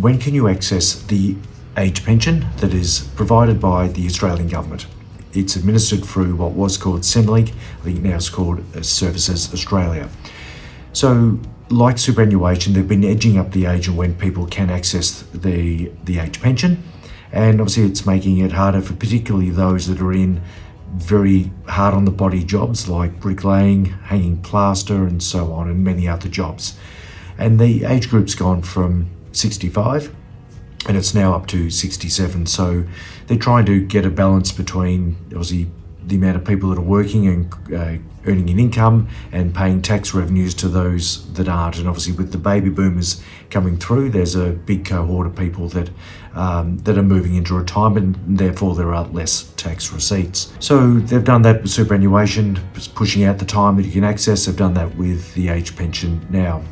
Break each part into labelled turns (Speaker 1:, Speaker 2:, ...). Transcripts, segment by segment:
Speaker 1: when can you access the age pension that is provided by the Australian government? It's administered through what was called Centrelink. I think now it's called Services Australia. So, like superannuation, they've been edging up the age of when people can access the age pension, and obviously it's making it harder for particularly those that are in very hard on the body jobs like bricklaying, hanging plaster and so on, and many other jobs. And the age group's gone from 65 and it's now up to 67. So they're trying to get a balance between obviously the amount of people that are working and earning an income and paying tax revenues to those that aren't. And obviously with the baby boomers coming through, there's a big cohort of people that are moving into retirement, and therefore there are less tax receipts. So they've done that with superannuation, pushing out the time that you can access. They've done that with the age pension now.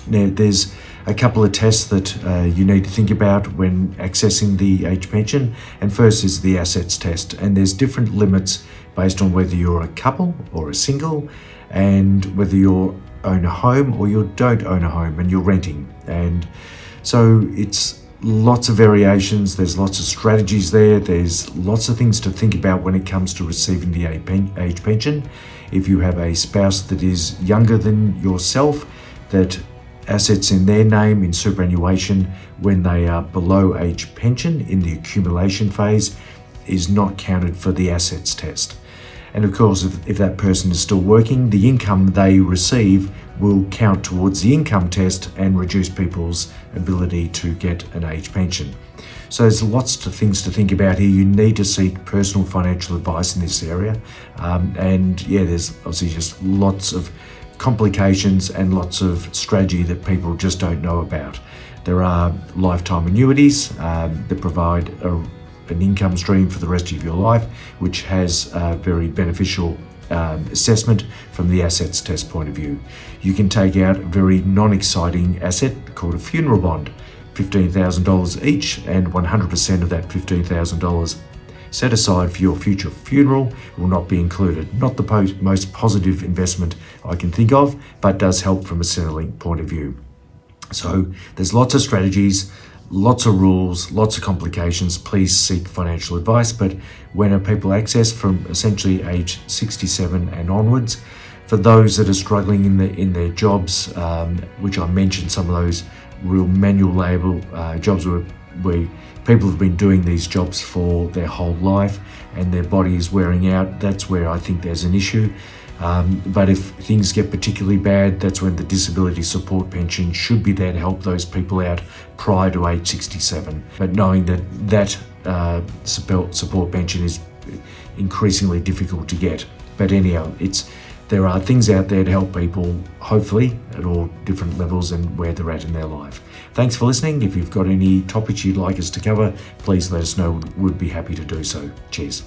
Speaker 1: Now, there's a couple of tests that you need to think about when accessing the age pension, and first is the assets test, and there's different limits based on whether you're a couple or a single, and whether you own a home or you don't own a home and you're renting. And so it's lots of variations, there's lots of strategies there, there's lots of things to think about when it comes to receiving the age pension. If you have a spouse that is younger than yourself, that assets in their name in superannuation when they are below age pension in the accumulation phase is not counted for the assets test. And of course, if that person is still working, the income they receive will count towards the income test and reduce people's ability to get an age pension. So there's lots of things to think about here. You need to seek personal financial advice in this area. There's obviously just lots of complications and lots of strategy that people just don't know about. There are lifetime annuities that provide an income stream for the rest of your life, which has a very beneficial assessment from the assets test point of view. You can take out a very non-exciting asset called a funeral bond, $15,000 each, and 100% of that $15,000 set aside for your future funeral will not be included. Not the most positive investment I can think of, but does help from a Centrelink point of view. So there's lots of strategies, lots of rules, lots of complications. Please seek financial advice. But when are people access? From essentially age 67 and onwards. For those that are struggling in their jobs, which I mentioned, some of those real manual labour jobs where people have been doing these jobs for their whole life and their body is wearing out, that's where I think there's an issue. But if things get particularly bad, that's when the disability support pension should be there to help those people out prior to age 67. But knowing that support pension is increasingly difficult to get. But anyhow, there are things out there to help people, hopefully, at all different levels and where they're at in their life. Thanks for listening. If you've got any topics you'd like us to cover, please let us know. We'd be happy to do so. Cheers.